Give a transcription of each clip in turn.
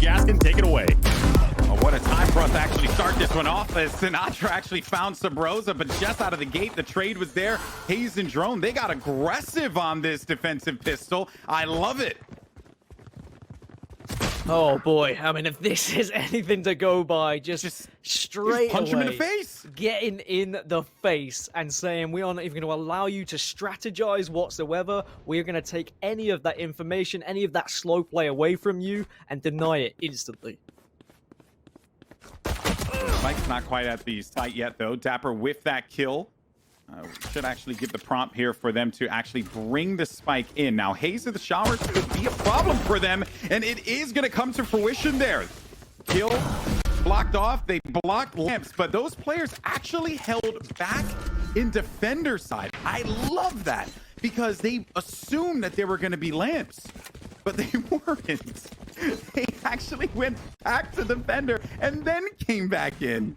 Gaskin, take it away. Oh, what a time for us to actually start this one off as Sinatra actually found Sabrosa, but just out of the gate, the trade was there. FaZe and Drone, they got aggressive on this defensive pistol. I love it. Oh boy, I mean, if this is anything to go by, just straight punch away, him in the face. Getting in the face and saying we are not even going to allow you to strategize whatsoever. We're going to take any of that information, any of that slow play away from you and deny it instantly. Mike's not quite at the site yet, though. Dapper with that kill. Should actually give the prompt here for them to actually bring the spike in. Now, Haze of the Showers could be a problem for them, and it is going to come to fruition there. Kill blocked off. They blocked lamps, but those players actually held back in defender side. I love that because they assumed that there were going to be lamps, but they weren't. They actually went back to defender and then came back in.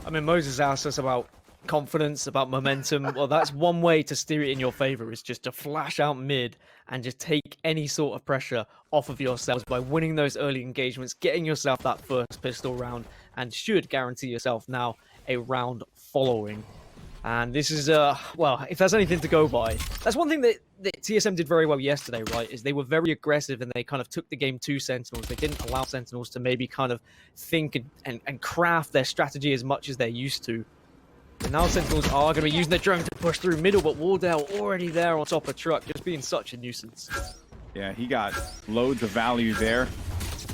I mean, Moses asked us about confidence, about momentum. Well, that's one way to steer it in your favor, is just to flash out mid and just take any sort of pressure off of yourselves by winning those early engagements, getting yourself that first pistol round, and should guarantee yourself now a round following. And this is, well, if there's anything to go by, that's one thing that TSM did very well yesterday, right, is they were very aggressive and they kind of took the game to Sentinels. They didn't allow Sentinels to maybe kind of think and craft their strategy as much as they're used to. And now Sentinels are going to be using the drone to push through middle, but Wardell already there on top of truck, just being such a nuisance. Yeah, he got loads of value there.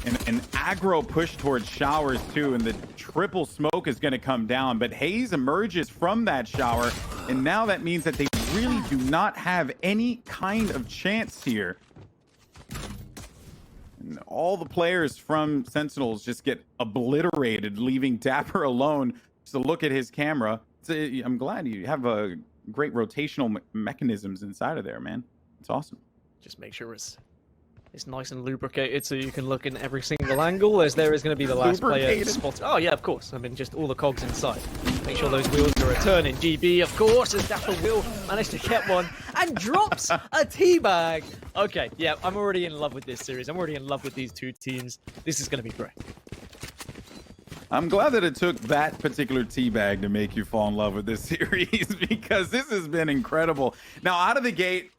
And an aggro push towards Showers, too, and the triple smoke is going to come down. But Haze emerges from that shower, and now that means that they really do not have any kind of chance here. And all the players from Sentinels just get obliterated, leaving Dapper alone just to look at his camera. I'm glad you have a great rotational mechanisms inside of there, man. It's awesome. Just make sure it's nice and lubricated so you can look in every single angle, as there is going to be the last player spot. Oh yeah, of course. I mean, just all the cogs inside. Make sure those wheels are returning. GB, of course, as Dapper will manage to get one and drops a teabag. Okay, yeah, I'm already in love with this series. I'm already in love with these two teams. This is going to be great. I'm glad that it took that particular teabag to make you fall in love with this series, because this has been incredible. Now, out of the gate,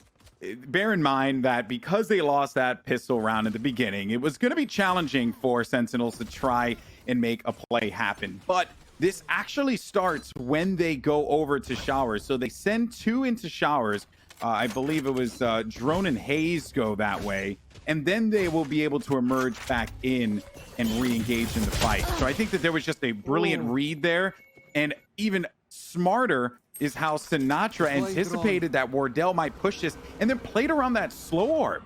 bear in mind that because they lost that pistol round at the beginning, it was going to be challenging for Sentinels to try and make a play happen. But this actually starts when they go over to Showers. So they send two into Showers. I believe it was Drone and Haze go that way. And then they will be able to emerge back in and re-engage in the fight. So I think that there was just a brilliant read there. And even smarter is how Sinatra anticipated that Wardell might push this and then played around that slow orb.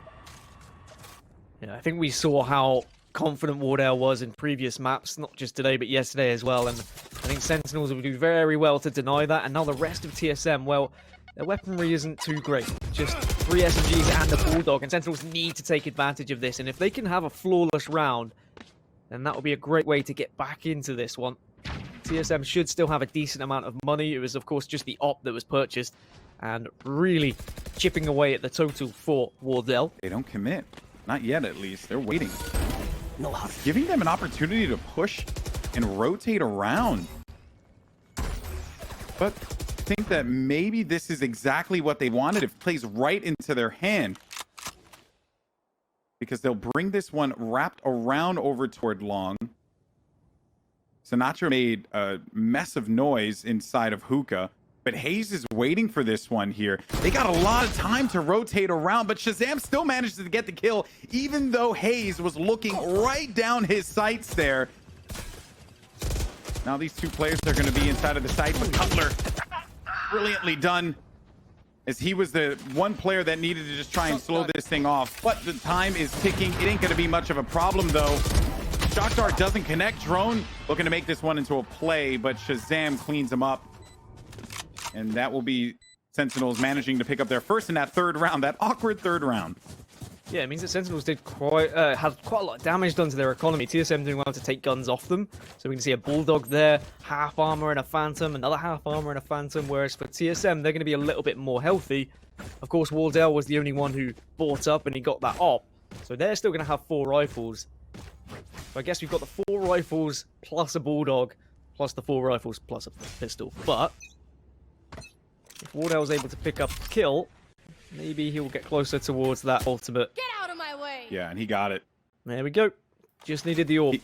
Yeah, I think we saw how confident Wardell was in previous maps, not just today, but yesterday as well. And I think Sentinels will do very well to deny that. And now the rest of TSM, well, their weaponry isn't too great. Just 3 SMGs and the Bulldog, and Sentinels need to take advantage of this. And if they can have a flawless round, then that will be a great way to get back into this one. TSM should still have a decent amount of money. It was, of course, just the op that was purchased, and really chipping away at the total for Wardell. They don't commit. Not yet, at least. They're waiting. Giving them an opportunity to push and rotate around. But I think that maybe this is exactly what they wanted. It plays right into their hand, because they'll bring this one wrapped around over toward long. Sinatra made a mess of noise inside of Hookah, but Haze is waiting for this one here. They got a lot of time to rotate around, but Shazam still manages to get the kill, even though Haze was looking right down his sights there. Now these two players are going to be inside of the site, but Cutler, brilliantly done, as he was the one player that needed to just try and slow this thing off. But the time is ticking. It ain't going to be much of a problem, though. Shock Dart doesn't connect. Drone looking to make this one into a play, but Shazam cleans him up. And that will be Sentinels managing to pick up their first in that third round, that awkward third round. Yeah, it means that Sentinels did had quite a lot of damage done to their economy. TSM doing well to take guns off them. So we can see a Bulldog there, half armor and a Phantom, another half armor and a Phantom. Whereas for TSM, they're going to be a little bit more healthy. Of course, Wardell was the only one who bought up and he got that op. So they're still going to have 4 rifles. So I guess we've got the 4 rifles plus a bulldog, plus the 4 rifles plus a pistol. But if Wardell's able to pick up the kill, maybe he'll get closer towards that ultimate. Get out of my way! Yeah, and he got it. There we go. Just needed the orb. He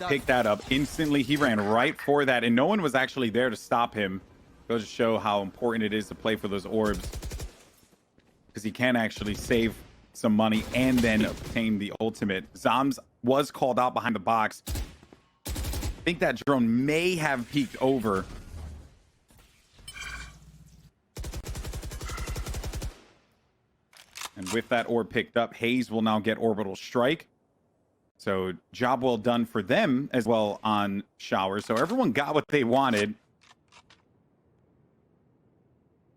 picked that up instantly. He ran right for that, and no one was actually there to stop him. Goes to show how important it is to play for those orbs, because he can actually save some money and then obtain the ultimate. Zoms was called out behind the box. I think that drone may have peeked over. And with that orb picked up, FaZe will now get orbital strike. So job well done for them as well on Shower. So everyone got what they wanted.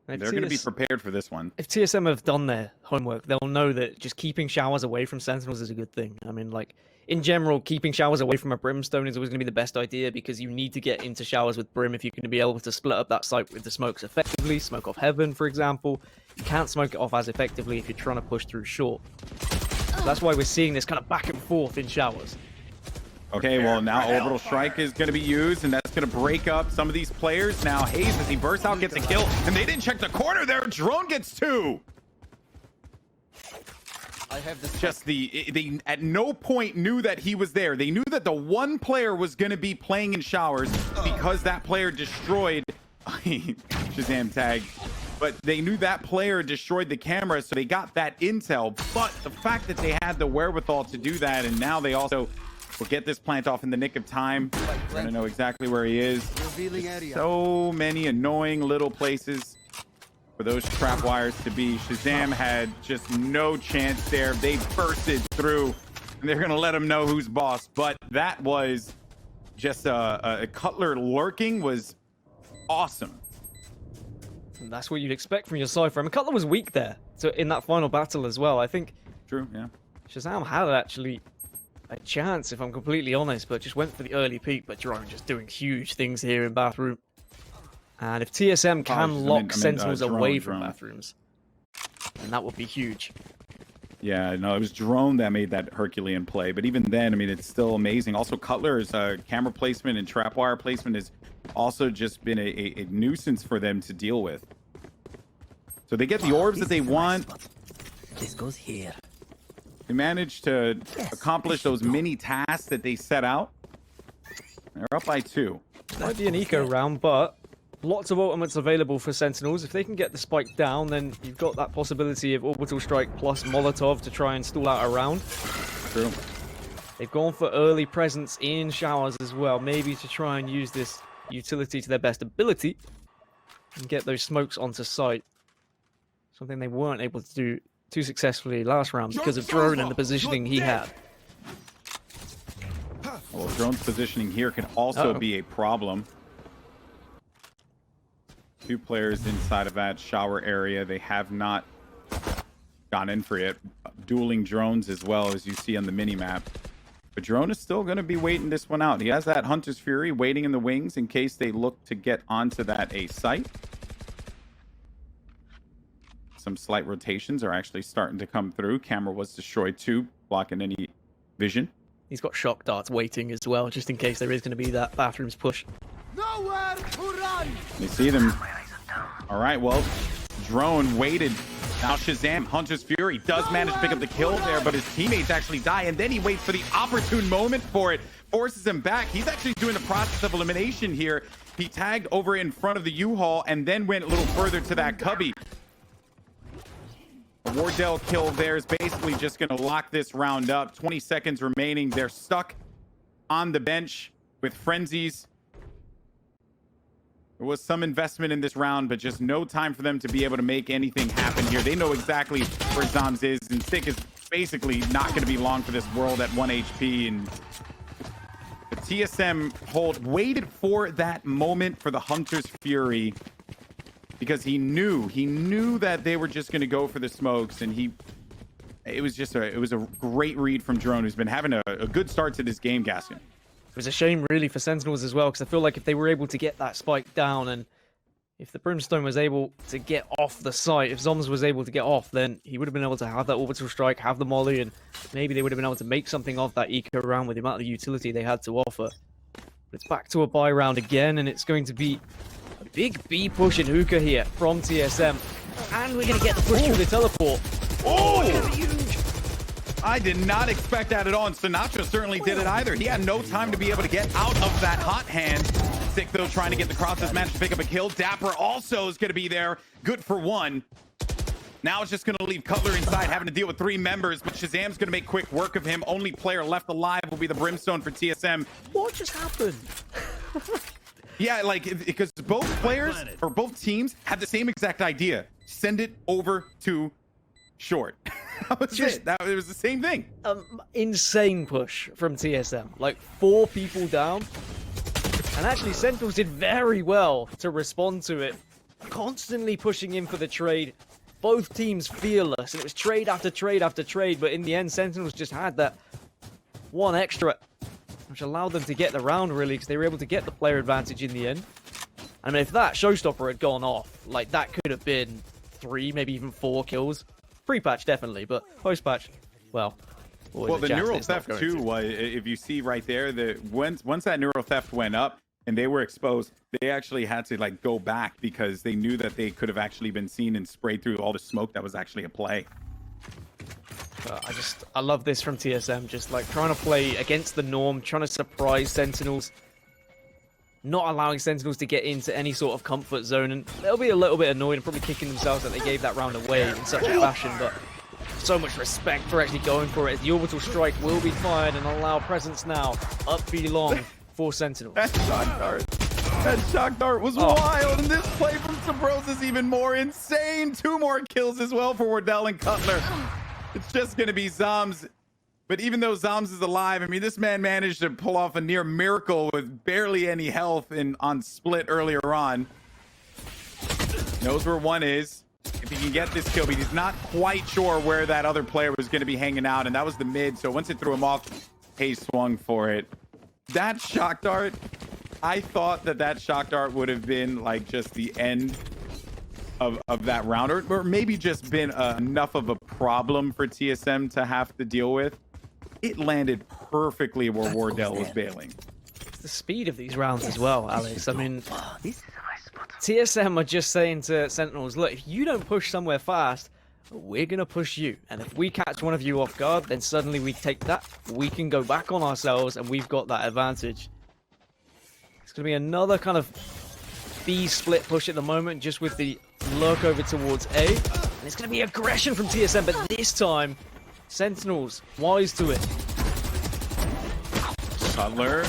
They're going to be prepared for this one. If TSM have done their homework, they'll know that just keeping Showers away from Sentinels is a good thing. I mean, like, in general, keeping Showers away from a Brimstone is always going to be the best idea, because you need to get into Showers with Brim if you're going to be able to split up that site with the smokes effectively. Smoke off Heaven, for example. You can't smoke it off as effectively if you're trying to push through short. So that's why we're seeing this kind of back and forth in Showers. Okay, well, now Orbital Strike is going to be used, and that's going to break up some of these players. Now, FaZe, as he bursts out, gets a kill, and they didn't check the corner there. Drone gets 2. I have this. Just they at no point knew that he was there. They knew that the one player was going to be playing in Showers because that player destroyed Shazam tag. But they knew that player destroyed the camera, so they got that intel. But the fact that they had the wherewithal to do that, and now they also will get this plant off in the nick of time. We're gonna know exactly where he is. So many annoying little places for those trap wires to be. Shazam had just no chance there. They bursted through, and they're gonna let him know who's boss. But that was just a Cutler lurking was awesome. And that's what you'd expect from your Cypher. I mean, Cutler was weak there, so in that final battle as well. I think True, yeah. Shazam had actually a chance, if I'm completely honest, but just went for the early peak. But Drone just doing huge things here in Bathroom. And if TSM can lock Sentinels away from Bathrooms, then that would be huge. Yeah, no, it was Drone that made that Herculean play. But even then, I mean, it's still amazing. Also, Cutler's camera placement and trapwire placement has also just been a nuisance for them to deal with. So they get the orbs that they want. This goes here. They managed to accomplish those mini tasks that they set out. They're up by 2. Might be an eco round, but lots of ultimates available for Sentinels. If they can get the spike down, then you've got that possibility of Orbital Strike plus Molotov to try and stall out a round. True. They've gone for early presence in Showers as well, maybe to try and use this utility to their best ability and get those smokes onto site. Something they weren't able to do too successfully last round because of Drone and the positioning he had. Well, Drone's positioning here can also be a problem. 2 players inside of that shower area. They have not gone in for it. Dueling drones as well, as you see on the mini-map. But Drone is still going to be waiting this one out. He has that Hunter's Fury waiting in the wings in case they look to get onto that A site. Some slight rotations are actually starting to come through. Camera was destroyed too, blocking any vision. He's got shock darts waiting as well, just in case there is going to be that Bathrooms push. Nowhere to run. You see them. All right, well, Drone waited. Now Shazam, Hunter's Fury, does manage to pick up the kill there, but his teammates actually die, and then he waits for the opportune moment for it, forces him back. He's actually doing the process of elimination here. He tagged over in front of the U-Haul and then went a little further to that cubby. A Wardell kill there is basically just going to lock this round up. 20 seconds remaining. They're stuck on the bench with frenzies. There was some investment in this round, but just no time for them to be able to make anything happen here. They know exactly where Zoms is, and Stick is basically not going to be long for this world at 1 HP. And the TSM hold waited for that moment for the Hunter's Fury because he knew that they were just going to go for the smokes, and it was a great read from Drone, who's been having a good start to this game, Gaskin. It was a shame, really, for Sentinels as well, because I feel like if they were able to get that spike down, and if the Brimstone was able to get off the site, if Zoms was able to get off, then he would have been able to have that orbital strike, have the molly, and maybe they would have been able to make something of that eco round with the amount of utility they had to offer. But it's back to a buy round again, and it's going to be a big B push in hookah here from TSM. And we're going to get the push through the teleport. Oh! It's gonna be huge. I did not expect that at all, and Sinatra certainly did it either. He had no time to be able to get out of that hot hand. Sick, though, trying to get the crosses, managed to pick up a kill. Dapper also is going to be there. Good for one. Now it's just going to leave Cutler inside, having to deal with 3 members, but Shazam's going to make quick work of him. Only player left alive will be the Brimstone for TSM. What just happened? Yeah, like, because both players, or both teams, have the same exact idea. Send it over to short. That was it. It was the same thing. Insane push from TSM. Like 4 people down. And actually, Sentinels did very well to respond to it. Constantly pushing in for the trade. Both teams fearless. And it was trade after trade after trade. But in the end, Sentinels just had that one extra, which allowed them to get the round, really, because they were able to get the player advantage in the end. I mean, if that showstopper had gone off, like, that could have been 3, maybe even 4 kills. Pre-patch, definitely, but post-patch, well... the neural theft, too, was, if you see right there, once that neural theft went up and they were exposed, they actually had to, like, go back because they knew that they could have actually been seen and sprayed through all the smoke that was actually a play. I love this from TSM, just, like, trying to play against the norm, trying to surprise Sentinels, not allowing Sentinels to get into any sort of comfort zone, and they'll be a little bit annoyed and probably kicking themselves that they gave that round away in such a fashion, but so much respect for actually going for it, as the orbital strike will be fired and allow presence now up B long for Sentinels. That shock dart was wild, and this play from Sabros is even more insane. 2 more kills as well for Wardell and Cutler. It's just going to be Zoms. But even though Zoms is alive, I mean, this man managed to pull off a near miracle with barely any health on split earlier on. Knows where one is. If he can get this kill, but he's not quite sure where that other player was going to be hanging out, and that was the mid. So once it threw him off, he swung for it. That shock dart, I thought that shock dart would have been like just the end of that round, or maybe just been enough of a problem for TSM to have to deal with. It landed perfectly where Wardell was bailing. It's the speed of these rounds as well, Alex. I mean, TSM are just saying to Sentinels, look, if you don't push somewhere fast, we're going to push you. And if we catch one of you off guard, then suddenly we take that. We can go back on ourselves, and we've got that advantage. It's going to be another kind of B split push at the moment, just with the lurk over towards A. And it's going to be aggression from TSM, but this time, Sentinels wise to it. Cutler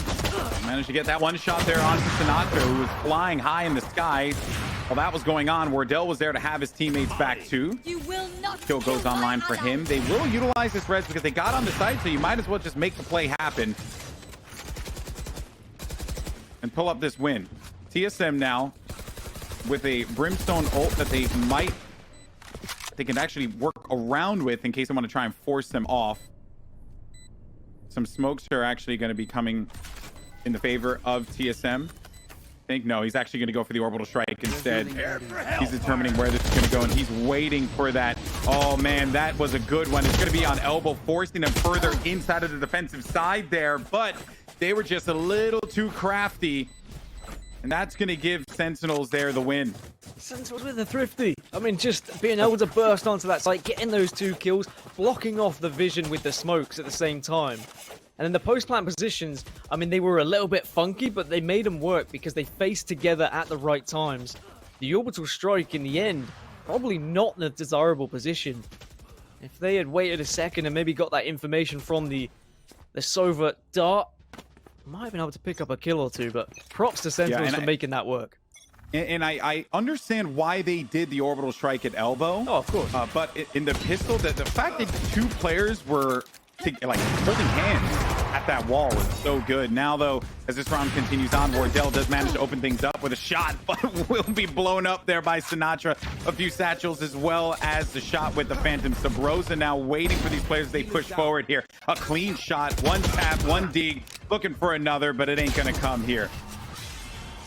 managed to get that one shot there onto Sinatra, who was flying high in the sky. While that was going on, Wardell was there to have his teammates back too. Kill goes online for him. They will utilize this res because they got on the site, so you might as well just make the play happen and pull up this win. TSM now with a Brimstone ult that they can actually work around with in case they want to try and force them off. Some smokes are actually going to be coming in the favor of TSM. I think no, he's actually going to go for the orbital strike instead. He's determining where this is going to go, and he's waiting for that. Oh man, that was a good one. It's going to be on elbow, forcing them further inside of the defensive side there, but they were just a little too crafty, and that's going to give Sentinels there the win. Sentinels with the thrifty. I mean, just being able to burst onto that site, getting those 2 kills, blocking off the vision with the smokes at the same time. And in the post-plant positions, I mean, they were a little bit funky, but they made them work because they faced together at the right times. The orbital strike, in the end, probably not in a desirable position. If they had waited a second and maybe got that information from the Sova dart, might have been able to pick up a kill or 2, but props to Sentinels for making that work. And I understand why they did the orbital strike at elbow. Oh, of course. But in the pistol, the fact that 2 players were like holding hands at that wall was so good. Now, though, as this round continues on, Wardell does manage to open things up with a shot, but will be blown up there by Sinatra. A few satchels, as well as the shot with the Phantom. Sabrosa now waiting for these players as they push forward here. A clean shot, 1 tap, 1 dig, looking for another, but it ain't gonna come here.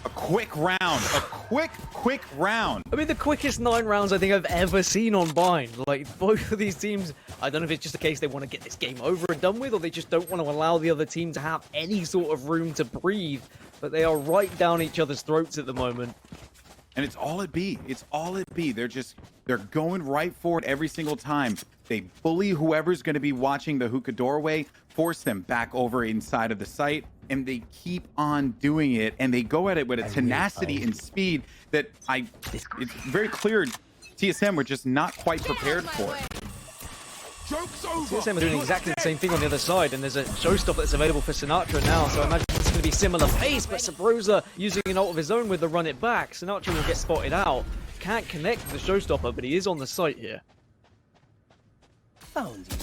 A quick round. A quick round. I mean, the quickest 9 rounds I think I've ever seen on Bind. Like, both of these teams, I don't know if it's just a case they want to get this game over and done with, or they just don't want to allow the other team to have any sort of room to breathe. But they are right down each other's throats at the moment. And it's all it be. It's all it be. They're going right for it every single time. They bully whoever's going to be watching the hookah doorway, force them back over inside of the site, and they keep on doing it. And they go at it with a tenacity and speed that it's very clear TSM were just not quite prepared for it. TSM are doing exactly the same thing on the other side, and there's a showstopper that's available for Sinatra now, so I imagine it's going to be similar pace, but Sabrosa using an ult of his own with the run it back. Sinatra will get spotted out. Can't connect to the showstopper, but he is on the site here. Found you.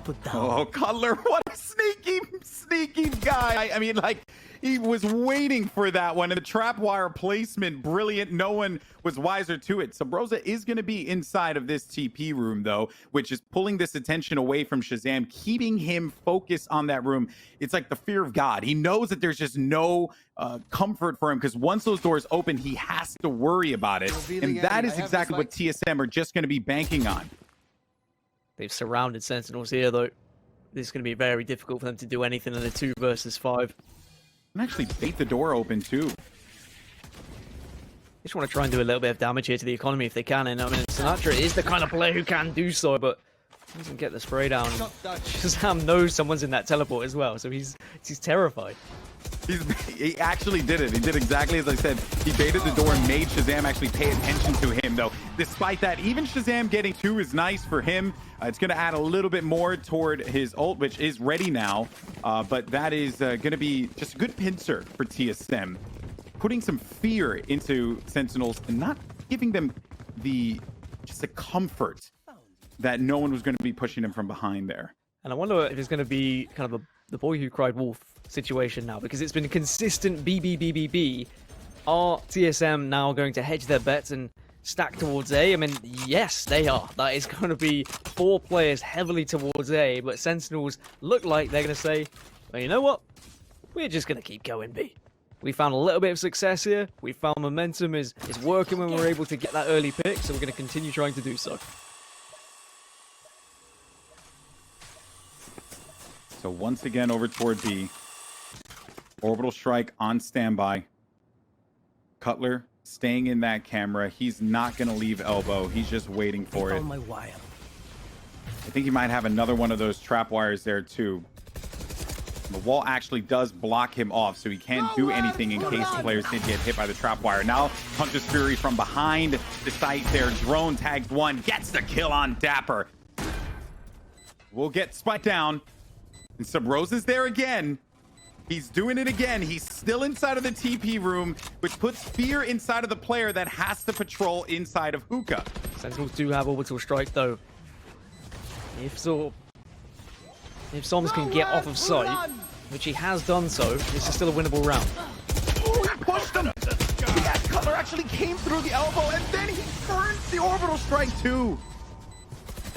Put down. Oh, Cutler, what a sneaky guy. I mean, like, he was waiting for that one, and the trap wire placement, brilliant. No one was wiser to it. Sabrosa is going to be inside of this TP room, though, which is pulling this attention away from Shazam, keeping him focused on that room. It's like the fear of God. He knows that there's just no comfort for him, because once those doors open, he has to worry about it. And that is exactly what TSM are just going to be banking on. They've surrounded Sentinels here, though. This is going to be very difficult for them to do anything in the 2 versus 5. And actually bait the door open, too. Just want to try and do a little bit of damage here to the economy if they can. And I mean, Sinatra is the kind of player who can do so, but doesn't get the spray down. Shazam knows someone's in that teleport as well, so he's terrified. He actually did it. He did exactly as I said. He baited the door and made Shazam actually pay attention to him, though. Despite that, even Shazam getting 2 is nice for him. It's going to add a little bit more toward his ult, which is ready now. But that is going to be just a good pincer for TSM. Putting some fear into Sentinels and not giving them just the comfort that no one was going to be pushing him from behind there. And I wonder if it's going to be kind of the boy who cried wolf situation now, because it's been a consistent BBBBB. Are TSM now going to hedge their bets and stack towards A? I mean, yes, they are. That is going to be 4 players heavily towards A, but Sentinels look like they're going to say, well, you know what? We're just going to keep going B. We found a little bit of success here. We found momentum is working when we're able to get that early pick, so we're going to continue trying to do so. So once again, over toward B. Orbital strike on standby. Cutler staying in that camera. He's not going to leave elbow. He's just waiting for it. My wire. I think he might have another one of those trap wires there too. The wall actually does block him off, so he can't do anything in case the players did get hit by the trap wire. Now, Hunter's Fury from behind the site there. Drone tags 1, gets the kill on Dapper. We'll get spiked down. And Sabrosa's there again. He's doing it again. He's still inside of the TP room, which puts fear inside of the player that has to patrol inside of Hookah. Sentinels do have orbital strike, though. If Soms can get off of sight, which he has done so, this is still a winnable round. Oh, he pushed him! Yeah, Cutler actually came through the elbow, and then he burns the orbital strike too.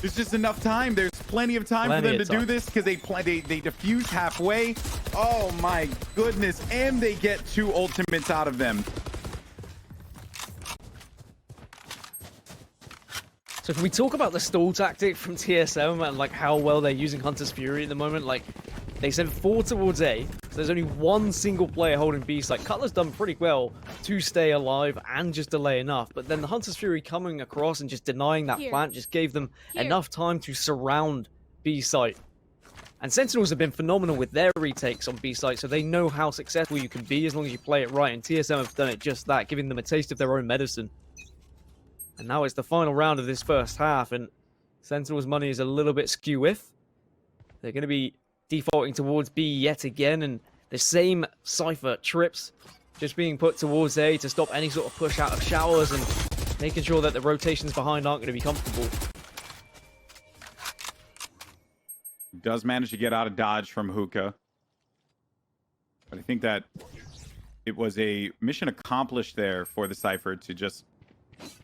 There's just enough time. There's plenty of time for them to do this, because they defuse halfway. Oh my goodness, and they get 2 ultimates out of them. So if we talk about the stall tactic from TSM and like how well they're using Hunter's Fury at the moment, like they sent 4 towards A, so there's only 1 single player holding B site. Cutler's done pretty well to stay alive and just delay enough, but then the Hunter's Fury coming across and just denying that plant just gave them enough time to surround B site. And Sentinels have been phenomenal with their retakes on B site, so they know how successful you can be as long as you play it right, and TSM have done it just that, giving them a taste of their own medicine. And now it's the final round of this first half, and Sentinels' money is a little bit skew-with. They're going to be defaulting towards B yet again, and the same Cypher trips just being put towards A to stop any sort of push out of showers and making sure that the rotations behind aren't going to be comfortable. Does manage to get out of dodge from Hookah. But I think that it was a mission accomplished there for the Cypher to just,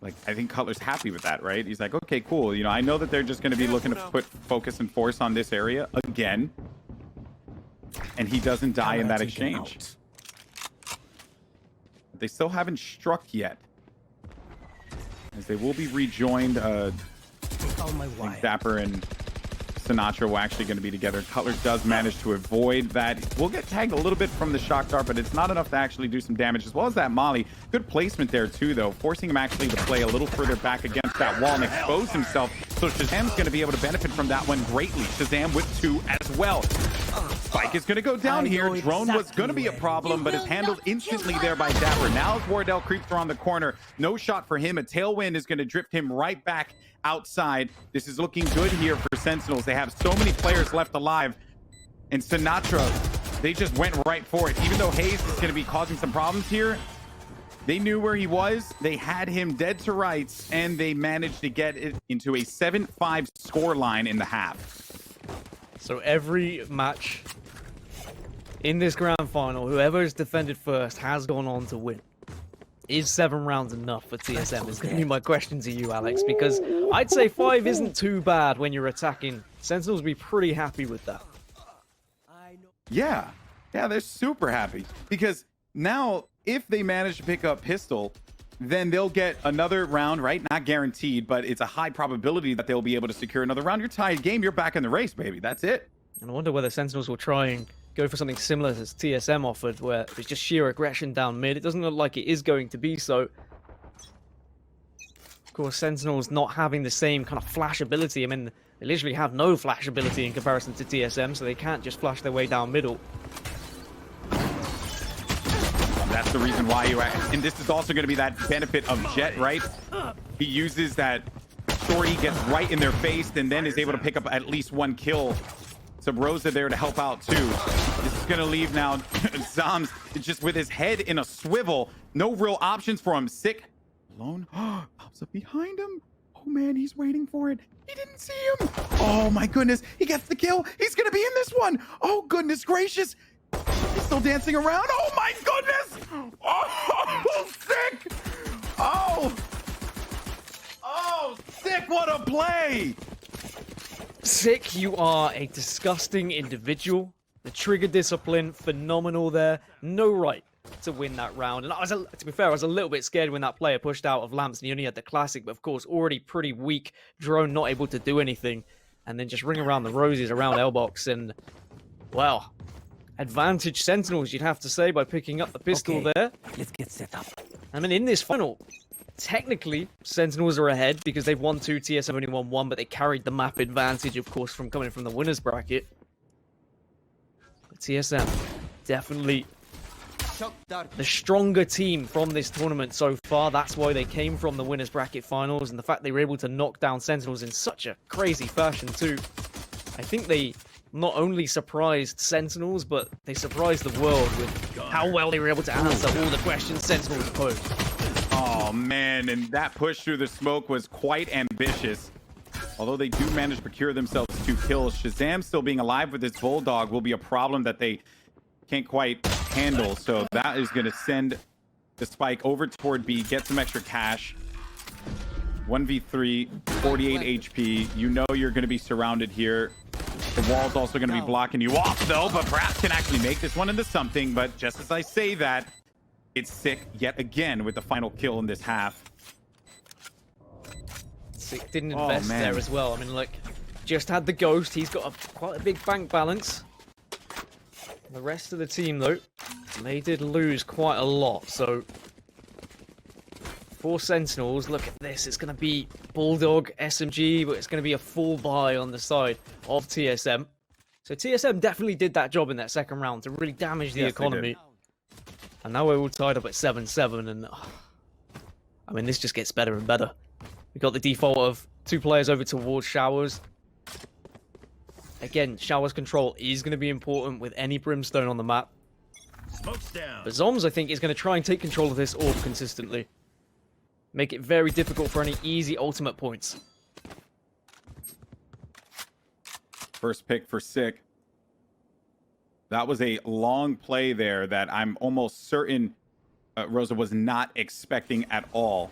like, I think Cutler's happy with that, right? He's like, okay, cool. You know, I know that they're just going to be looking to put focus and force on this area again. And he doesn't die in that exchange. but they still haven't struck yet. As they will be rejoined. Take all my I think wire. Dapper and Sinatra were actually going to be together. Cutler does manage to avoid that. We'll get tagged a little bit from the shock dart, but it's not enough to actually do some damage, as well as that molly. Good placement there too, though, forcing him actually to play a little further back against that wall and expose himself. So Shazam's going to be able to benefit from that one greatly. Shazam with 2 as well. Spike is going to go down here. Drone was going to be a problem, but is handled instantly there by Dapper. Now as Wardell creeps around the corner, no shot for him. A tailwind is going to drift him right back outside. This is looking good here for Sentinels. They have so many players left alive. And Sinatra, they just went right for it. Even though Hayes is going to be causing some problems here, they knew where he was. They had him dead to rights, and they managed to get it into a 7-5 score line in the half. So every match in this grand final, whoever is defended first has gone on to win. Is 7 rounds enough for TSM? Is going to be my question to you, Alex, because I'd say 5 isn't too bad when you're attacking. Sentinels will be pretty happy with that. Yeah, they're super happy because now if they manage to pick up pistol, then they'll get another round, right? Not guaranteed, but it's a high probability that they'll be able to secure another round. You're tied game, you're back in the race, baby. That's it. And I wonder whether Sentinels will try and go for something similar as TSM offered, where it's just sheer aggression down mid. It doesn't look like it is going to be so. Of course, Sentinels not having the same kind of flash ability. I mean, they literally have no flash ability in comparison to TSM, so they can't just flash their way down middle. That's the reason why and this is also going to be that benefit of Jet, right? He uses that story, gets right in their face, and then is able to pick up at least 1 kill. So Rosa there to help out too. This is going to leave now Zams just with his head in a swivel. No real options for him. Sick. Alone. Pops up behind him. Oh man, he's waiting for it. He didn't see him. Oh my goodness. He gets the kill. He's going to be in this one. Oh goodness gracious. He's still dancing around. Oh my goodness. Oh, sick. Oh, sick. What a play. Sick, you are a disgusting individual. The trigger discipline, phenomenal there. No right to win that round. And to be fair, I was a little bit scared when that player pushed out of lamps and he only had the classic, but of course, already pretty weak. Drone not able to do anything. And then just ring around the roses around L-Box and, well, advantage Sentinels, you'd have to say, by picking up the pistol there. Let's get set up. I mean, in this final, technically, Sentinels are ahead because they've won 2, TSM only won 1, but they carried the map advantage, of course, from coming from the winners bracket. But TSM, definitely the stronger team from this tournament so far. That's why they came from the winners bracket finals, and the fact they were able to knock down Sentinels in such a crazy fashion too. I think they not only surprised Sentinels, but they surprised the world with how well they were able to answer all the questions Sentinels posed. Oh man, and that push through the smoke was quite ambitious. Although they do manage to procure themselves 2 kills, Shazam still being alive with his Bulldog will be a problem that they can't quite handle. So that is going to send the Spike over toward B, get some extra cash. 1v3, 48 HP. You know you're going to be surrounded here. The wall's also going to be blocking you off, though, but perhaps can actually make this one into something. But just as I say that, it's Sick yet again with the final kill in this half. Sick didn't invest there as well. I mean, like, just had the Ghost. He's got quite a big bank balance. The rest of the team, though, they did lose quite a lot. So, for Sentinels, look at this. It's going to be Bulldog, SMG, but it's going to be a full buy on the side of TSM. So TSM definitely did that job in that second round to really damage the economy. And now we're all tied up at 7-7, and I mean, this just gets better and better. We got the default of 2 players over towards Showers. Again, Showers control is going to be important with any Brimstone on the map. Smokes down. But Zoms, I think, is going to try and take control of this orb consistently. Make it very difficult for any easy ultimate points. First pick for Sick. That was a long play there that I'm almost certain Rosa was not expecting at all.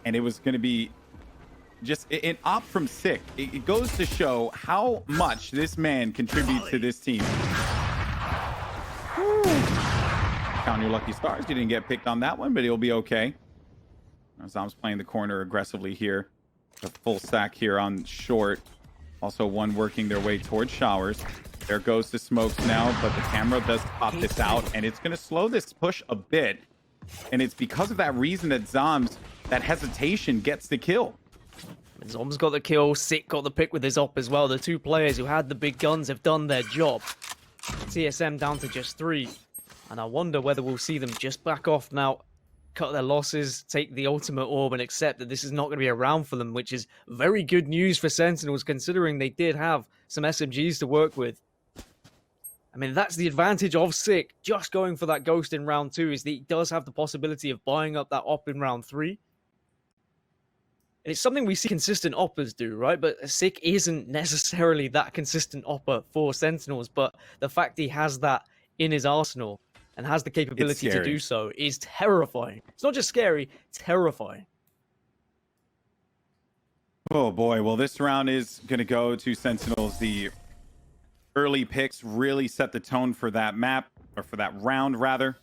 And it was going to be just an op from Sick. It goes to show how much this man contributes to this team. Count your lucky stars. You didn't get picked on that one, but he'll be okay. Zom's playing the corner aggressively here. A full stack here on short. Also one working their way towards showers. There goes the smokes now, but the camera does pop this out, and it's going to slow this push a bit. And it's because of that reason that Zom's, that hesitation gets the kill. Zom's got the kill, Sick got the pick with his op as well. The two players who had the big guns have done their job. TSM down to just 3. And I wonder whether we'll see them just back off now, cut their losses, take the ultimate orb, and accept that this is not going to be around for them, which is very good news for Sentinels, considering they did have some SMGs to work with. I mean, that's the advantage of Sick just going for that ghost in round 2, is that he does have the possibility of buying up that op in round 3. And it's something we see consistent oppers do, right? But Sick isn't necessarily that consistent opper for Sentinels, but the fact he has that in his arsenal and has the capability to do so is terrifying. It's not just scary, terrifying. Oh boy, well this round is going to go to Sentinels. The early picks really set the tone for that map, or for that round rather.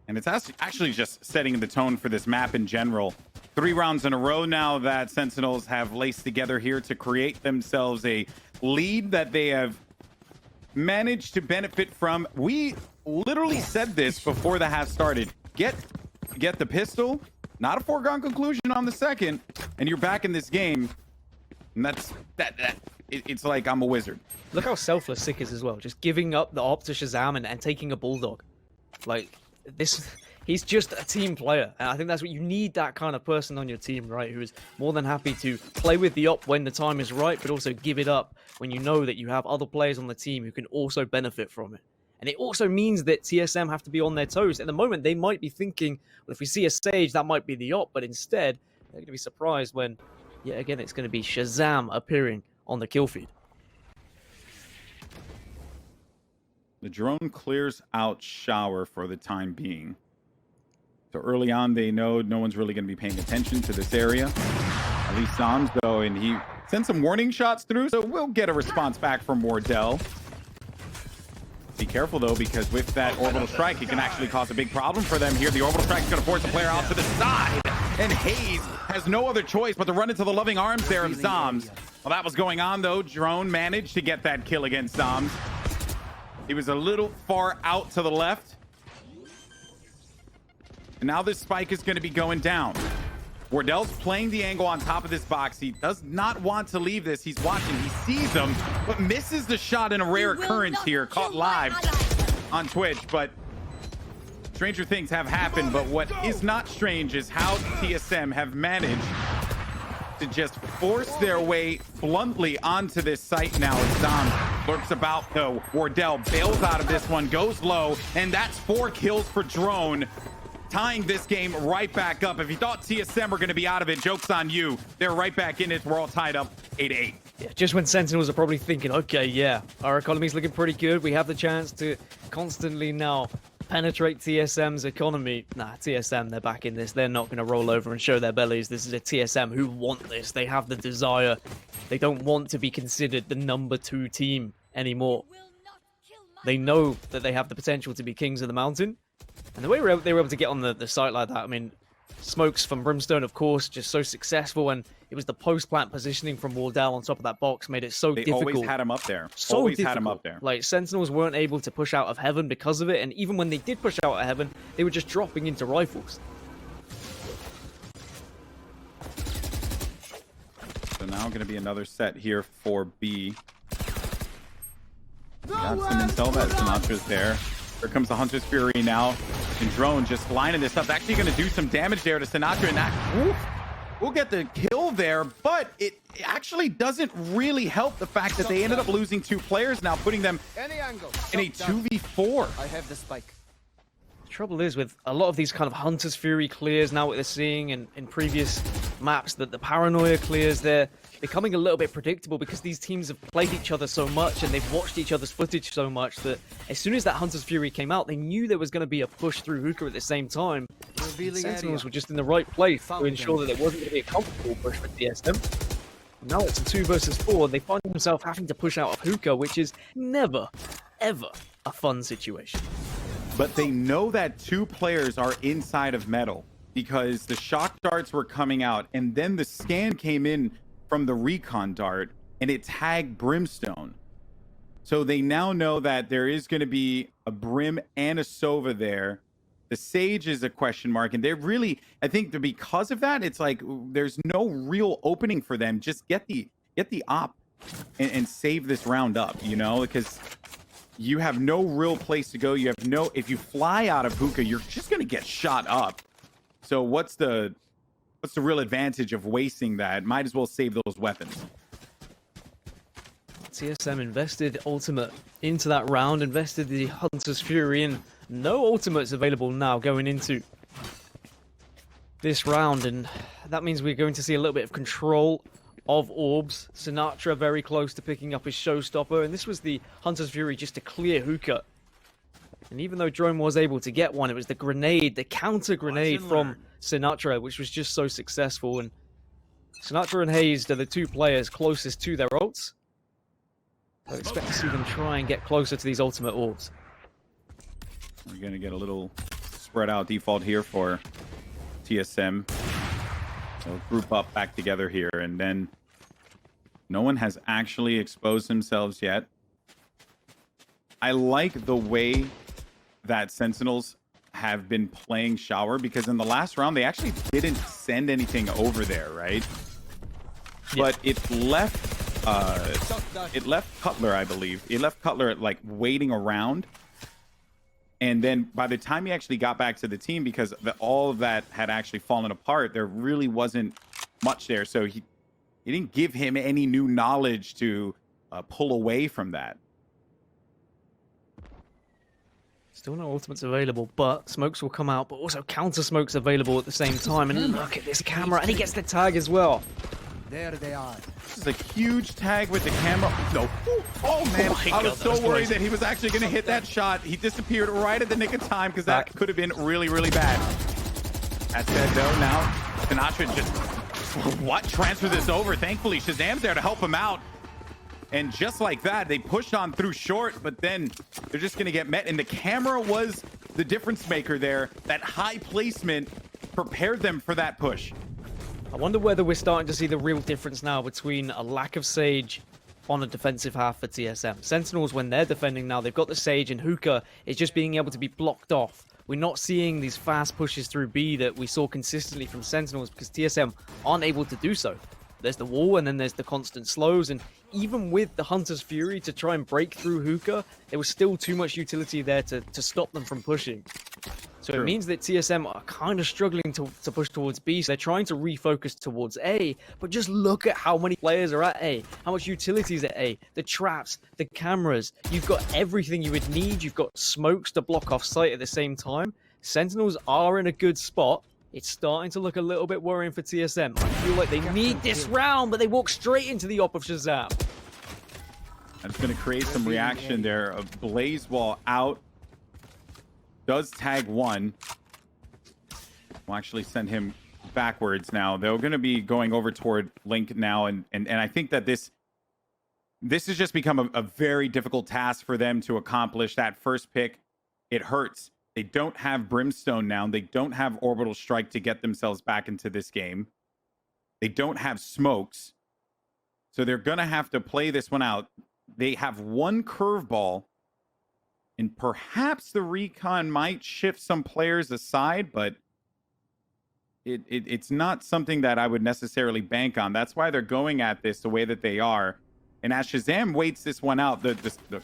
And it's actually just setting the tone for this map in general. 3 rounds in a row now that Sentinels have laced together here to create themselves a lead that they have managed to benefit from. We literally said this before the half started. Get the pistol, not a foregone conclusion on the second, and you're back in this game. And that's it's like I'm a wizard. Look how selfless Sick is as well, just giving up the op to Shazam and taking a bulldog. Like this, he's just a team player, and I think that's what you need, that kind of person on your team, right? Who is more than happy to play with the op when the time is right, but also give it up when you know that you have other players on the team who can also benefit from it. And it also means that TSM have to be on their toes. At the moment, they might be thinking, well, if we see a Sage, that might be the op, but instead, they're going to be surprised when, yet again, it's going to be Shazam appearing on the kill feed. The drone clears out shower for the time being. So early on, they know no one's really going to be paying attention to this area. At least Zoms, though, and he sent some warning shots through, so we'll get a response back from Wardell. Be careful, though, because with that orbital strike, it can actually cause a big problem for them here. The orbital strike is going to force the player out to the side, and Hayes has no other choice but to run into the loving arms there of Zoms. While that was going on, though, Drone managed to get that kill against Zoms. He was a little far out to the left. And now this spike is going to be going down. Wardell's playing the angle on top of this box. He does not want to leave this. He's watching. He sees him, but misses the shot in a rare occurrence here. Caught live on Twitch, but stranger things have happened. But what is not strange is how TSM have managed to just force their way bluntly onto this site now. As Dom lurks about, though. Wardell bails out of this one, goes low, and that's 4 kills for Drone, tying this game right back up. If you thought TSM were going to be out of it, joke's on you. They're right back in it. We're all tied up 8-8. Yeah, just when Sentinels are probably thinking, okay, yeah, our economy's looking pretty good. We have the chance to constantly now penetrate TSM's economy. Nah, TSM, they're back in this. They're not going to roll over and show their bellies. This is a TSM who want this. They have the desire. They don't want to be considered the number 2 team anymore. They know that they have the potential to be kings of the mountain. And the way they were able to get on the site like that, I mean, smokes from Brimstone, of course, just so successful, and it was the post-plant positioning from Wardell on top of that box made it so difficult. They always had him up there. So always difficult. had him up there. Like, Sentinels weren't able to push out of heaven because of it, and even when they did push out of heaven, they were just dropping into rifles. So now going to be another set here for B. Got some intel that Sinatra's there. Here comes the Hunter's Fury now. And Drone just lining this up. Actually going to do some damage there to Sinatra. And that will get the kill there. But it actually doesn't really help the fact that they ended up losing 2 players now, putting them in a 2v4. I have the spike. The trouble is with a lot of these kind of Hunter's Fury clears, now what they're seeing in previous maps, that the Paranoia clears, they're becoming a little bit predictable because these teams have played each other so much and they've watched each other's footage so much that as soon as that Hunter's Fury came out, they knew there was going to be a push through Hookah at the same time. Sentinels were just in the right place to ensure that it wasn't going to be a comfortable push for TSM. Now it's a 2 versus 4, and they find themselves having to push out of Hookah, which is never, ever a fun situation. but they know that 2 players are inside of metal because the shock darts were coming out, and then the scan came in from the recon dart and it tagged Brimstone. So they now know that there is going to be a Brim and a Sova there. The Sage is a question mark, and they're really, I think that because of that, it's like there's no real opening for them. Just get the op and save this round up, you know, because you have no real place to go. You have no, if you fly out of hookah, you're just going to get shot up. So what's the real advantage of wasting that? Might as well save those weapons. TSM invested ultimate into that round, invested the Hunter's Fury in. No ultimates available now going into this round, and that means we're going to see a little bit of control of orbs. Sinatra very close to picking up his showstopper, and this was the Hunter's Fury just to clear hookah. And even though Drone was able to get one, it was the grenade, the counter grenade from Sinatra, which was just so successful. And Sinatra and Hazed are the 2 players closest to their ults. I expect to see them try and get closer to these ultimate orbs. We're going to get a little spread out default here for TSM. They'll group up back together here, and then no one has actually exposed themselves yet. I like the way that Sentinels have been playing Shower, because in the last round, they actually didn't send anything over there, right? Yeah. But it left Cutler, I believe. It left Cutler, like, waiting around. And then by the time he actually got back to the team, because all of that had actually fallen apart, there really wasn't much there. So he didn't give him any new knowledge to pull away from that. Still no ultimates available, but smokes will come out, but also counter smokes available at the same time. And look at this camera, and he gets the tag as well. There they are. This is a huge tag with the camera. No. Oh, man. I was so worried that he was actually going to hit that shot. He disappeared right at the nick of time because that could have been really, really bad. That said, though, now Sinatra just transfer this over. Thankfully, Shazam's there to help him out. And just like that, they pushed on through short, but then they're just going to get met. And the camera was the difference maker there. That high placement prepared them for that push. I wonder whether we're starting to see the real difference now between a lack of Sage on a defensive half for TSM. Sentinels, when they're defending now, they've got the Sage, and Hookah is just being able to be blocked off. We're not seeing these fast pushes through B that we saw consistently from Sentinels because TSM aren't able to do so. There's the wall, and then there's the constant slows, and even with the Hunter's Fury to try and break through Hookah, there was still too much utility there to stop them from pushing. So It means that TSM are kind of struggling to push towards B. So they're trying to refocus towards A, but just look at how many players are at A, how much utility is at A, the traps, the cameras. You've got everything you would need. You've got smokes to block off site at the same time. Sentinels are in a good spot. It's starting to look a little bit worrying for TSM. I feel like they need this round, but they walk straight into the op of Shazam. That's going to create some reaction there. A Blaze Wall out. Does tag one. We'll actually send him backwards now. They're going to be going over toward Link now. And I think that this has just become a very difficult task for them to accomplish. That first pick, it hurts. They don't have Brimstone now. They don't have Orbital Strike to get themselves back into this game. They don't have smokes. So they're going to have to play this one out. They have one curveball. And perhaps the recon might shift some players aside, but it's not something that I would necessarily bank on. That's why they're going at this the way that they are. And as Shazam waits this one out, the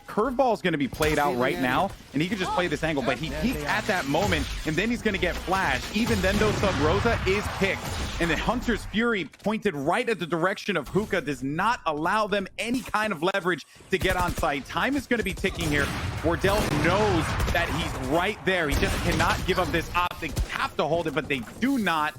curveball is going to be played out right now, and he could just play this angle, but he peeked at that moment, and then he's going to get flashed. Even then, though, Sub Rosa is picked, and the Hunter's Fury pointed right at the direction of Hookah does not allow them any kind of leverage to get on site. Time is going to be ticking here. Wardell knows that he's right there. He just cannot give up this op. They have to hold it, but they do not.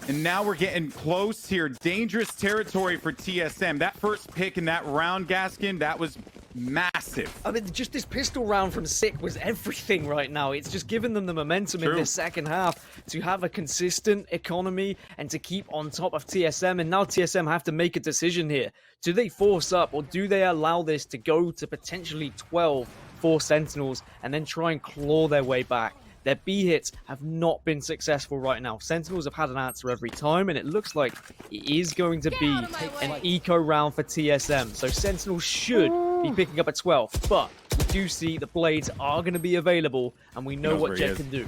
And now we're getting close here. Dangerous territory for TSM. That first pick in that round, Gaskin, that was massive. I mean, just this pistol round from Sick was everything right now. It's just given them the momentum in this second half to have a consistent economy and to keep on top of TSM. And now TSM have to make a decision here. Do they force up, or do they allow this to go to potentially 12, for Sentinels and then try and claw their way back. Their B hits have not been successful right now. Sentinels have had an answer every time, and it looks like it is going to be an eco round for TSM. So Sentinels should be picking up a 12, but we do see the blades are going to be available, and we know what Jet can do.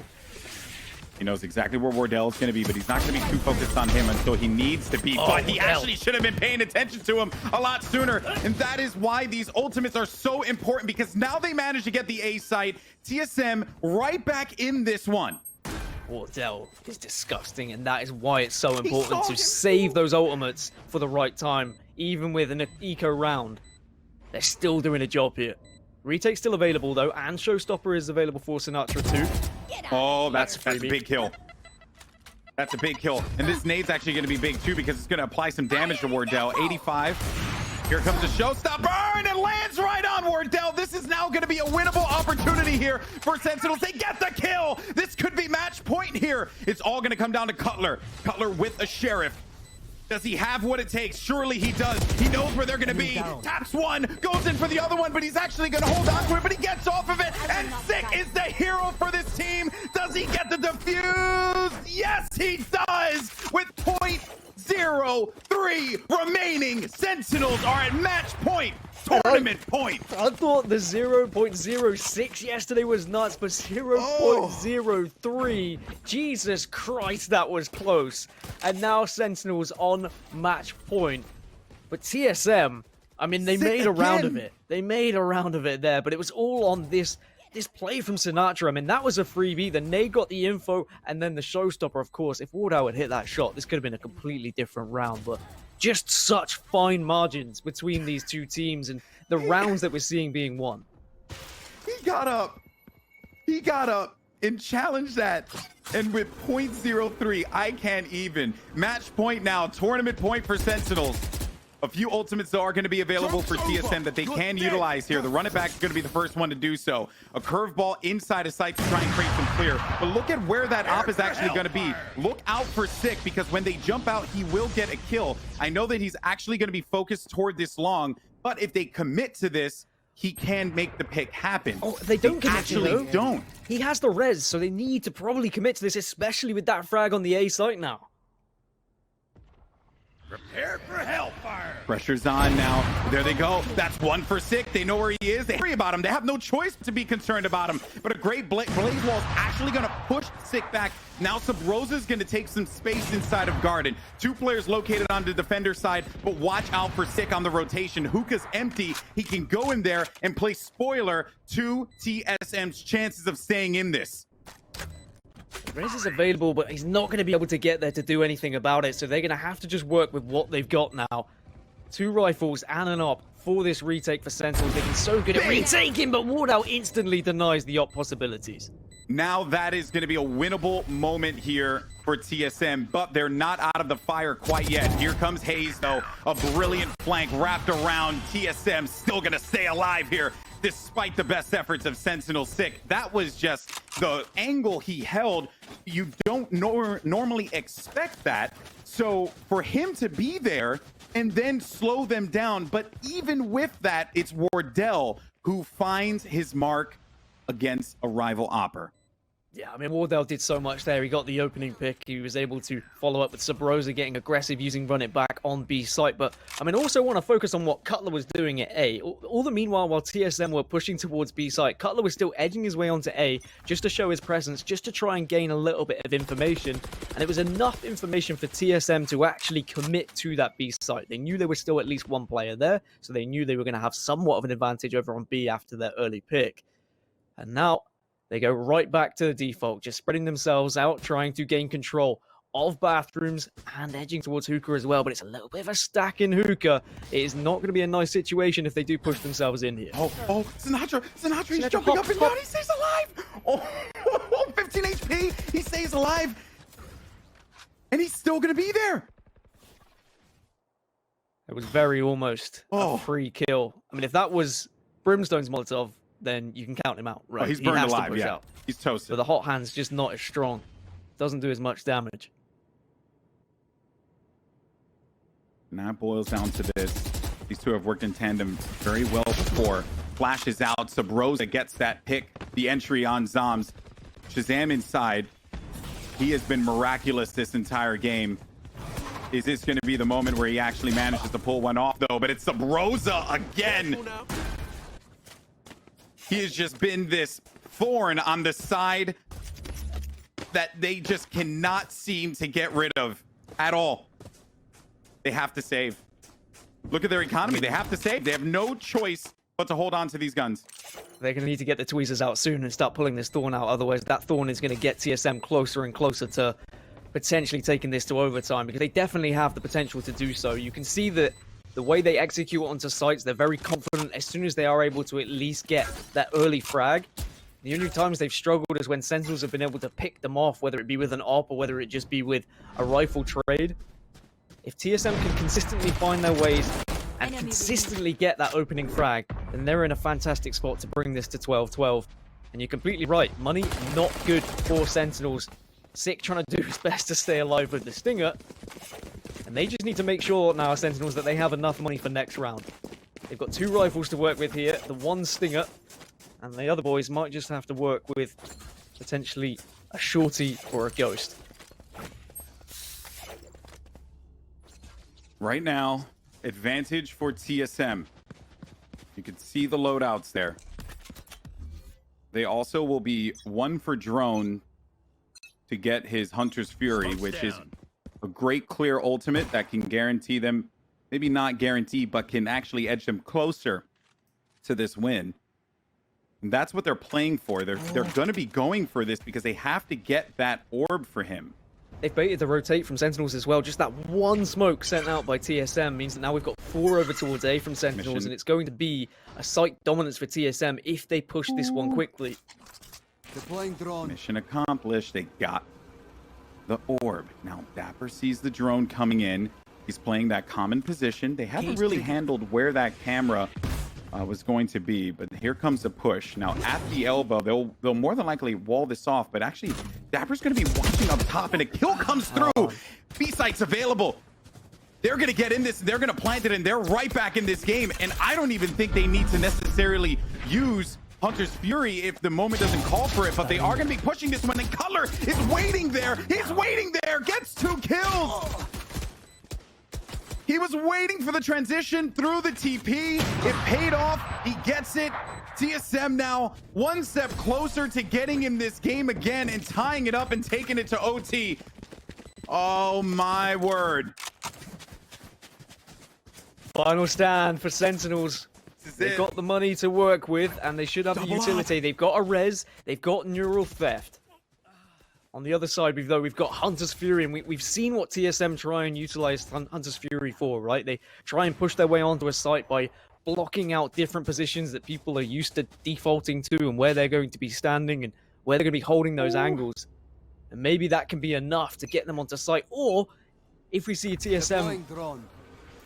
He knows exactly where Wardell is going to be, but he's not going to be too focused on him until he needs to be. But he actually should have been paying attention to him a lot sooner. And that is why these ultimates are so important, because now they manage to get the A site. TSM right back in this one. Wardell is disgusting, and that is why it's so important to save those ultimates for the right time. Even with an eco round, they're still doing a job here. Retake's still available, though, and Showstopper is available for Sinatra, too. Oh, that's a big kill. That's a big kill. And this nade's actually going to be big, too, because it's going to apply some damage to Wardell. 85. Here comes the Showstopper, and it lands right on Wardell. This is now going to be a winnable opportunity here for Sentinels. They get the kill. This could be match point here. It's all going to come down to Cutler. Cutler with a Sheriff. Does he have what it takes? Surely he does. He knows where they're going to be. Taps one, goes in for the other one, but he's actually going to hold on to it, but he gets off of it. And Sick is the hero for this team. Does he get the defuse? Yes, he does. With .03 remaining, Sentinels are at match point. Tournament point. I thought the 0.06 yesterday was nuts, but 0.03, Jesus Christ, that was close. And now Sentinels on match point. But TSM, I mean, they made a round of it. They made a round of it there, but it was all on this play from Sinatra. I mean, that was a freebie. Then they got the info, and then the Showstopper, of course. If Wardell had hit that shot, this could have been a completely different round, but just such fine margins between these two teams and the rounds that we're seeing being won. He got up and challenged that. And with .03, I can't even. Match point now, tournament point for Sentinels. A few ultimates, though, are going to be available for TSM that they can utilize here. The run it back is going to be the first one to do so. A curveball inside of sight to try and create some clear. But look at where that op is actually going to be. Look out for Sick, because when they jump out, he will get a kill. I know that he's actually going to be focused toward this long, but if they commit to this, he can make the pick happen. Oh, they don't commit to it, though. Don't. He has the res, so they need to probably commit to this, especially with that frag on the A site now. Prepare for hellfire. Pressure's on now. There they go. That's one for Sick. They know where he is. They worry about him. They have no choice to be concerned about him. But a great Blaze Wall is actually going to push Sick back. Now Sub-Rosa's going to take some space inside of Garden. Two players located on the defender side, but watch out for Sick on the rotation. Hookah's empty. He can go in there and play spoiler to TSM's chances of staying in this. Rez is available, but he's not going to be able to get there to do anything about it, so they're going to have to just work with what they've got now. Two rifles and an op for this retake for Sentinels. They've been so good at retaking, but Wardell instantly denies the op possibilities. Now that is going to be a winnable moment here for TSM, but they're not out of the fire quite yet. Here comes Hayes, though. A brilliant flank wrapped around TSM. Still going to stay alive here, despite the best efforts of Sentinel Sick. That was just the angle he held. You don't normally expect that. So for him to be there and then slow them down, but even with that, it's Wardell who finds his mark against a rival opper. Yeah, I mean, Wardell did so much there. He got the opening pick. He was able to follow up with Sub-Rosa getting aggressive using run it back on B site. But, I mean, also want to focus on what Cutler was doing at A. All the meanwhile, while TSM were pushing towards B site, Cutler was still edging his way onto A just to show his presence, just to try and gain a little bit of information. And it was enough information for TSM to actually commit to that B site. They knew there was still at least one player there, so they knew they were going to have somewhat of an advantage over on B after their early pick. And now they go right back to the default, just spreading themselves out, trying to gain control of bathrooms and edging towards Hookah as well. But it's a little bit of a stack in Hookah. It is not going to be a nice situation if they do push themselves in here. Oh, Sinatra, he's jumping up and down. He stays alive. Oh, 15 HP. He stays alive. And he's still going to be there. It was very almost a free kill. I mean, if that was Brimstone's Molotov, then you can count him out, right? Oh, he's burned alive, yeah. Out. He's toasted. But the hot hand's just not as strong. Doesn't do as much damage. Now it boils down to this. These two have worked in tandem very well before. flashes out. Sabrosa gets that pick, the entry on Zoms. Shazam inside. He has been miraculous this entire game. Is this going to be the moment where he actually manages to pull one off, though? But it's Sabrosa again. He has just been this thorn on the side that they just cannot seem to get rid of at all. They have to save. Look at their economy. They have to save. They have no choice but to hold on to these guns. They're going to need to get the tweezers out soon and start pulling this thorn out. Otherwise, that thorn is going to get TSM closer and closer to potentially taking this to overtime, because they definitely have the potential to do so. You can see that the way they execute onto sites, they're very confident as soon as they are able to at least get that early frag. The only times they've struggled is when Sentinels have been able to pick them off, whether it be with an AWP or whether it just be with a rifle trade. If TSM can consistently find their ways and consistently get that opening frag, then they're in a fantastic spot to bring this to 12-12. And you're completely right. Money, not good for Sentinels. Sick trying to do his best to stay alive with the Stinger. And they just need to make sure now, Sentinels, that they have enough money for next round. They've got 2 rifles to work with here. The 1 Stinger. And the other boys might just have to work with potentially a shorty or a ghost. Right now, advantage for TSM. You can see the loadouts there. They also will be 1 for drone to get his Hunter's Fury, which is a great clear ultimate that can guarantee them, maybe not guarantee, but can actually edge them closer to this win. And that's what they're playing for. They're going to be going for this because they have to get that orb for him. They've baited the rotate from Sentinels as well. Just that 1 smoke sent out by TSM means that now we've got 4 over towards A from Sentinels, and it's going to be a site dominance for TSM if they push this one quickly. Deploying drone. Mission accomplished. They got the orb. Now Dapper sees the drone coming in. He's playing that common position. They haven't really handled where that camera was going to be, but here comes the push. Now at the elbow, they'll more than likely wall this off, but actually Dapper's going to be watching up top, and a kill comes through. B-site's available. They're going to get in this, they're going to plant it, and they're right back in this game. And I don't even think they need to necessarily use Hunter's Fury if the moment doesn't call for it, but they are going to be pushing this one, and Cutler is waiting there. He's waiting there, gets 2 kills. He was waiting for the transition through the TP. It paid off. He gets it. TSM now 1 step closer to getting him this game again and tying it up and taking it to OT. Oh my word. Final stand for Sentinels. They've got the money to work with, and they should have the utility. They've got a res. They've got neural theft. On the other side, we've got Hunter's Fury, and we've seen what TSM try and utilize Hunter's Fury for, right? They try and push their way onto a site by blocking out different positions that people are used to defaulting to, and where they're going to be standing and where they're going to be holding those angles. And maybe that can be enough to get them onto site. Or if we see TSM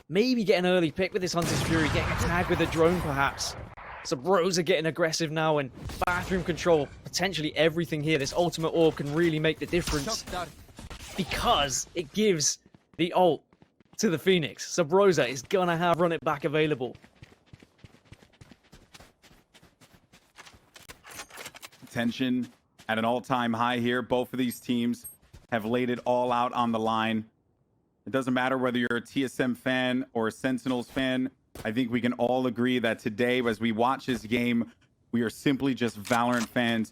maybe get an early pick with this Hunter's Fury, getting a tag with a drone perhaps. Sabrosa getting aggressive now, and bathroom control, potentially everything here. This ultimate orb can really make the difference because it gives the ult to the Phoenix. Sabrosa is gonna have run it back available. Tension at an all-time high here. Both of these teams have laid it all out on the line. It doesn't matter whether you're a TSM fan or a Sentinels fan. I think we can all agree that today, as we watch this game, we are simply just Valorant fans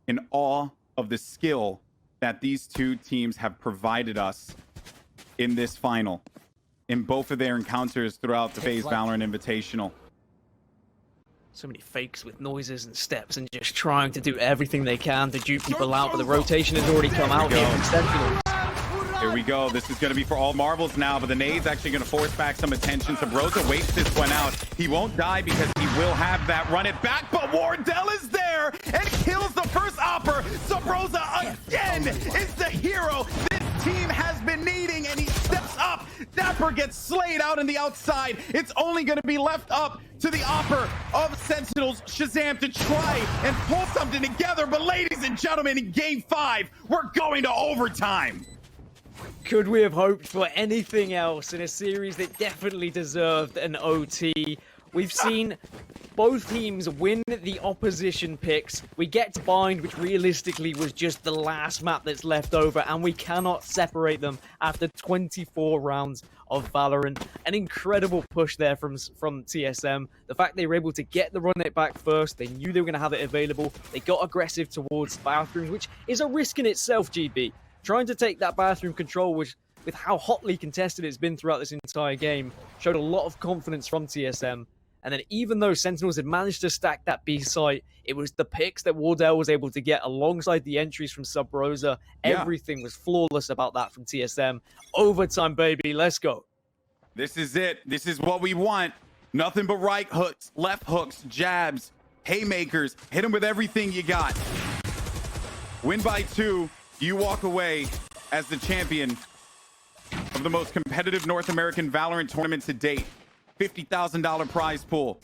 in awe of the skill that these 2 teams have provided us in this final, in both of their encounters throughout the FaZe Valorant Invitational. So many fakes with noises and steps, and just trying to do everything they can to dupe people out, but the rotation has already come out here from Sentinels. Here we go. This is going to be for all marbles now, but the nade's actually going to force back some attention. Sabrosa waits this one out. He won't die because he will have that run it back, but Wardell is there and kills the first opper. Sabrosa again is the hero this team has been needing, and he steps up. Dapper gets slayed out on the outside. It's only going to be left up to the opper of Sentinels, Shazam, to try and pull something together. But ladies and gentlemen, in game 5, we're going to overtime. Could we have hoped for anything else in a series that definitely deserved an OT? We've seen both teams win the opposition picks. We get to Bind, which realistically was just the last map that's left over, and we cannot separate them after 24 rounds of Valorant. An incredible push there from TSM. The fact they were able to get the run it back first, they knew they were going to have it available. They got aggressive towards bathrooms, which is a risk in itself, GB. Trying to take that bathroom control, which with how hotly contested it's been throughout this entire game, showed a lot of confidence from TSM. And then even though Sentinels had managed to stack that B site, it was the picks that Wardell was able to get alongside the entries from Sub Rosa. Yeah. Everything was flawless about that from TSM. Overtime, baby. Let's go. This is it. This is what we want. Nothing but right hooks, left hooks, jabs, haymakers. Hit them with everything you got. Win by 2. You walk away as the champion of the most competitive North American Valorant tournament to date. $50,000 prize pool.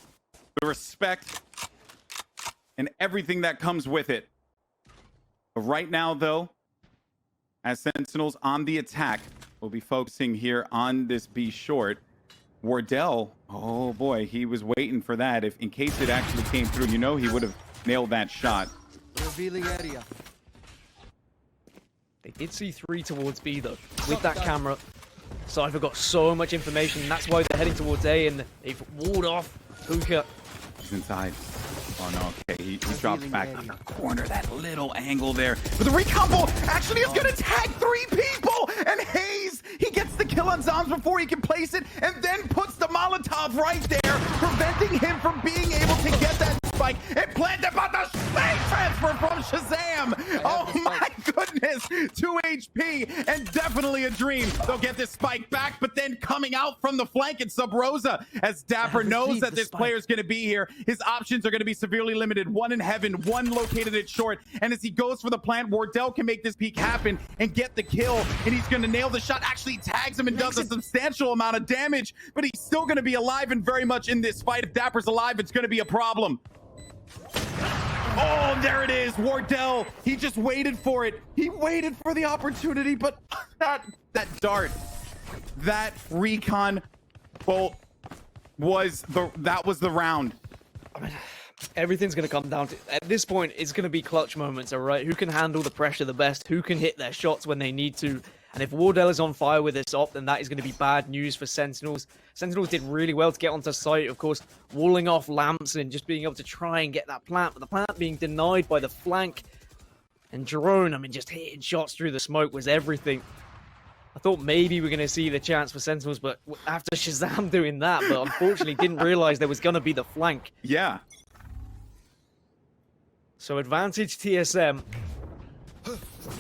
The respect and everything that comes with it. But right now, though, as Sentinels on the attack, we'll be focusing here on this B short. Wardell, oh boy, he was waiting for that. If in case it actually came through, you know he would have nailed that shot. Revealing area. They did see 3 towards B, though, with that camera. Cypher got so much information, and that's why they're heading towards A, and they've walled off Hookah. He's inside. Oh no, okay, he drops back on the corner, that little angle there. But the recombo actually is gonna tag 3 people! And Hayes, he gets the kill on Zombs before he can place it, and then puts the Molotov right there, preventing him from being able to get that spike and planted by the spike transfer from Shazam! Oh my goodness! 2 HP, and definitely a dream. They'll get this spike back, but then coming out from the flank, it's Sub Rosa, as Dapper knows that this player's gonna be here. His options are gonna be severely limited. 1 in heaven, 1 located at short, and as he goes for the plant, Wardell can make this peek happen and get the kill, and he's gonna nail the shot. Actually tags him and does a substantial amount of damage, but he's still gonna be alive and very much in this fight. If Dapper's alive, it's gonna be a problem. Oh, there it is, Wardell. He just waited for it. He waited for the opportunity, but that dart, that recon bolt was the round. I mean, everything's going to come down to, at this point, it's going to be clutch moments, all right? Who can handle the pressure the best? Who can hit their shots when they need to? And if Wardell is on fire with this op, then that is going to be bad news for Sentinels. Sentinels did really well to get onto site, of course, walling off lamps and just being able to try and get that plant, but the plant being denied by the flank. And Drone, I mean, just hitting shots through the smoke was everything. I thought maybe we're going to see the chance for Sentinels, but after Shazam doing that, but unfortunately didn't realize there was going to be the flank. Yeah. So advantage TSM.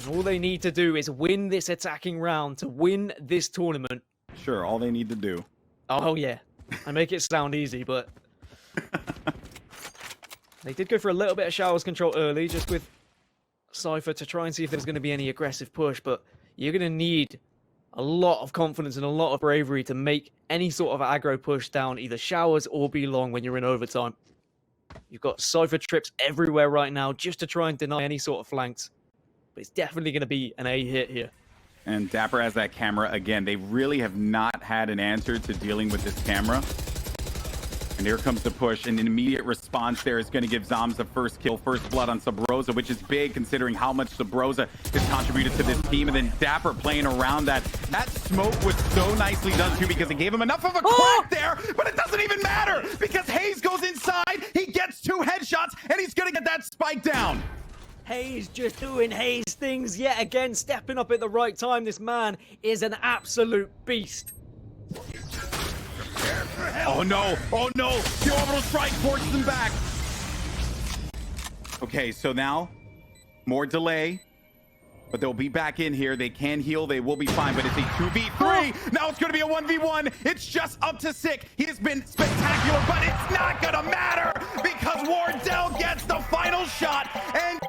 All they need to do is win this attacking round to win this tournament. Sure, all they need to do. Oh yeah, I make it sound easy, but they did go for a little bit of showers control early, just with Cypher to try and see if there's going to be any aggressive push, but you're going to need a lot of confidence and a lot of bravery to make any sort of aggro push down either showers or be long when you're in overtime. You've got Cypher trips everywhere right now just to try and deny any sort of flanks. But it's definitely going to be an A hit here. And Dapper has that camera again. They really have not had an answer to dealing with this camera. And here comes the push, and an immediate response there is going to give Zombs the first kill, first blood on Sub Rosa, which is big considering how much Sub Rosa has contributed to this team. And then Dapper playing around that. That smoke was so nicely done too, because it gave him enough of a crack there, but it doesn't even matter because Hayes goes inside, he gets 2 headshots, and he's going to get that spike down. Hayes just doing Hayes things yet again, stepping up at the right time. This man is an absolute beast. Oh no, oh no, the orbital strike forces them back. Okay, so now, more delay, but they'll be back in here. They can heal, they will be fine, but it's a 2v3. Now it's gonna be a 1v1. It's just up to Sick. He has been spectacular, but it's not gonna matter because Wardell gets the final shot, and